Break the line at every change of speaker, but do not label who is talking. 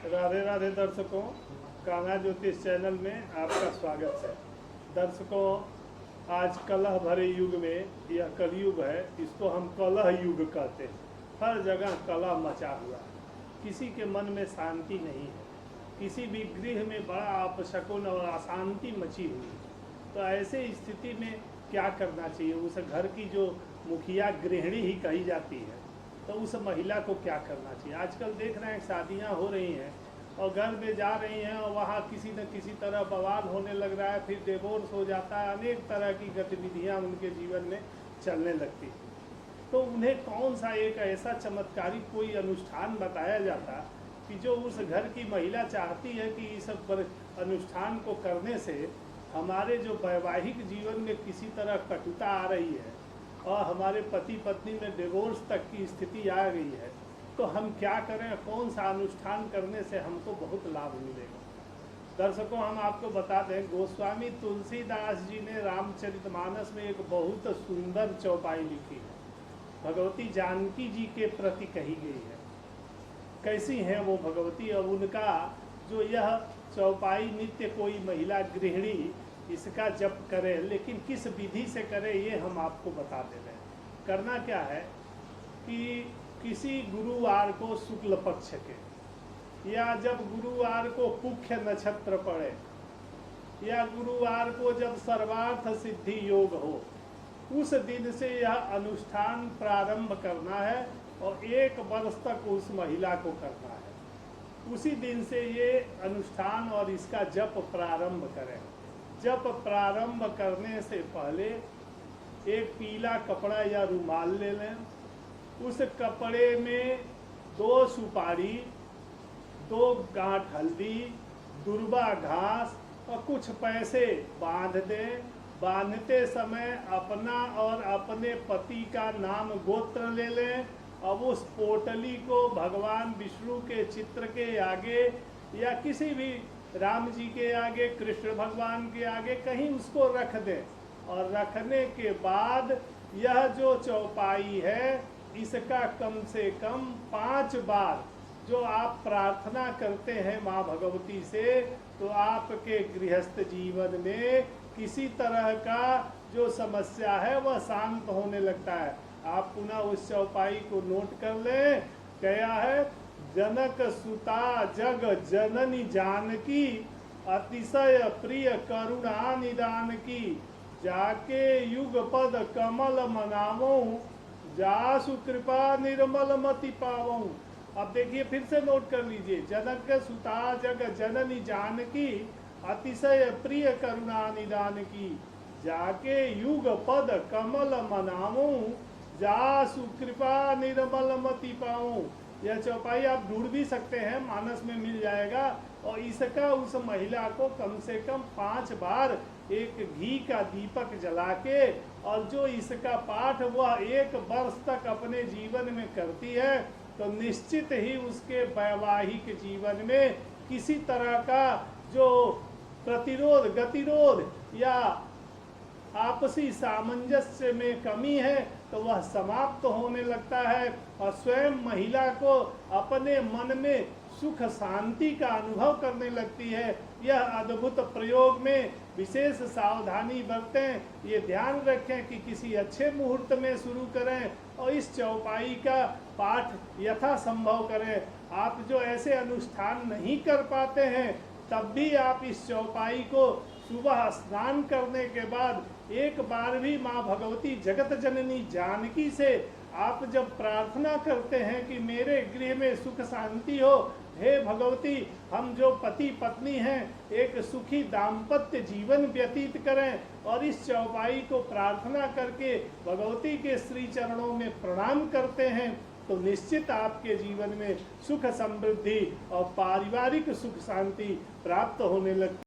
राधे राधे दर्शकों, कान्हा ज्योतिष चैनल में आपका स्वागत है। दर्शकों, आज कलह भरे युग में यह कलयुग है, इसको हम कलह युग कहते हैं। हर जगह कलह मचा हुआ है, किसी के मन में शांति नहीं है, किसी भी गृह में बड़ा अपशकुन और अशांति मची हुई है। तो ऐसे स्थिति में क्या करना चाहिए? उस घर की जो मुखिया गृहिणी ही कही जाती है, तो उस महिला को क्या करना चाहिए? आजकल देख रहे हैं शादियां हो रही हैं और घर में जा रही हैं और वहाँ किसी न किसी तरह बवाल होने लग रहा है, फिर डिवोर्स हो जाता है, अनेक तरह की गतिविधियां उनके जीवन में चलने लगती हैं। तो उन्हें कौन सा एक ऐसा चमत्कारी कोई अनुष्ठान बताया जाता कि जो उस घर की महिला चाहती है कि इस अनुष्ठान को करने से हमारे जो वैवाहिक जीवन में किसी तरह कटुता आ रही है और हमारे पति पत्नी में डिवोर्स तक की स्थिति आ गई है, तो हम क्या करें? कौन सा अनुष्ठान करने से हमको बहुत लाभ मिलेगा? दर्शकों, हम आपको बता दें, गोस्वामी तुलसीदास जी ने रामचरितमानस में एक बहुत सुंदर चौपाई लिखी है, भगवती जानकी जी के प्रति कही गई है। कैसी हैं वो भगवती? और उनका जो यह चौपाई नित्य कोई महिला गृहिणी इसका जप करे, लेकिन किस विधि से करे ये हम आपको बता दे रहे हैं। करना क्या है कि किसी गुरुवार को शुक्ल पक्ष के, या जब गुरुवार को पुख्य नक्षत्र पड़े, या गुरुवार को जब सर्वार्थ सिद्धि योग हो, उस दिन से यह अनुष्ठान प्रारंभ करना है और 1 वर्ष तक उस महिला को करना है। उसी दिन से ये अनुष्ठान और इसका जप प्रारंभ करें। जप प्रारंभ करने से पहले एक पीला कपड़ा या रुमाल ले लें। उस कपड़े में 2 सुपारी, 2 गांठ हल्दी, दुर्वा घास और कुछ पैसे बांध दें। बांधते समय अपना और अपने पति का नाम गोत्र ले लें और उस पोटली को भगवान विष्णु के चित्र के आगे या किसी भी राम जी के आगे, कृष्ण भगवान के आगे कहीं उसको रख दें। और रखने के बाद यह जो चौपाई है, इसका कम से कम 5 बार जो आप प्रार्थना करते हैं माँ भगवती से, तो आपके गृहस्थ जीवन में किसी तरह का जो समस्या है वह शांत होने लगता है। आप पुनः उस चौपाई को नोट कर लें। क्या है? जनक सुता जग जननी जानकी, अतिशय प्रिय करुणा निदान की, जाके युग पद कमल मनावो, जासु कृपा निर्मल मति पावो। अब देखिए, फिर से नोट कर लीजिए। जनक सुता जग जननी जानकी, अतिशय प्रिय करुणा निदान की, जाके युग पद कमल मनावो, जासु कृपा निर्मल मति पाओ। यह चौपाई आप ढूंढ भी सकते हैं, मानस में मिल जाएगा। और इसका उस महिला को कम से कम 5 बार एक घी का दीपक जला के, और जो इसका पाठ वह 1 वर्ष तक अपने जीवन में करती है, तो निश्चित ही उसके वैवाहिक जीवन में किसी तरह का जो प्रतिरोध, गतिरोध या आपसी सामंजस्य में कमी है, तो वह समाप्त होने लगता है और स्वयं महिला को अपने मन में सुख शांति का अनुभव करने लगती है। यह अद्भुत प्रयोग में विशेष सावधानी बरतें। ये ध्यान रखें कि किसी अच्छे मुहूर्त में शुरू करें और इस चौपाई का पाठ यथासंभव करें। आप जो ऐसे अनुष्ठान नहीं कर पाते हैं, तब भी आप इस चौपाई को सुबह स्नान करने के बाद एक बार भी माँ भगवती जगत जननी जानकी से आप जब प्रार्थना करते हैं कि मेरे गृह में सुख शांति हो, हे भगवती, हम जो पति पत्नी हैं एक सुखी दाम्पत्य जीवन व्यतीत करें, और इस चौपाई को प्रार्थना करके भगवती के श्री चरणों में प्रणाम करते हैं, तो निश्चित आपके जीवन में सुख समृद्धि और पारिवारिक सुख शांति प्राप्त होने लगती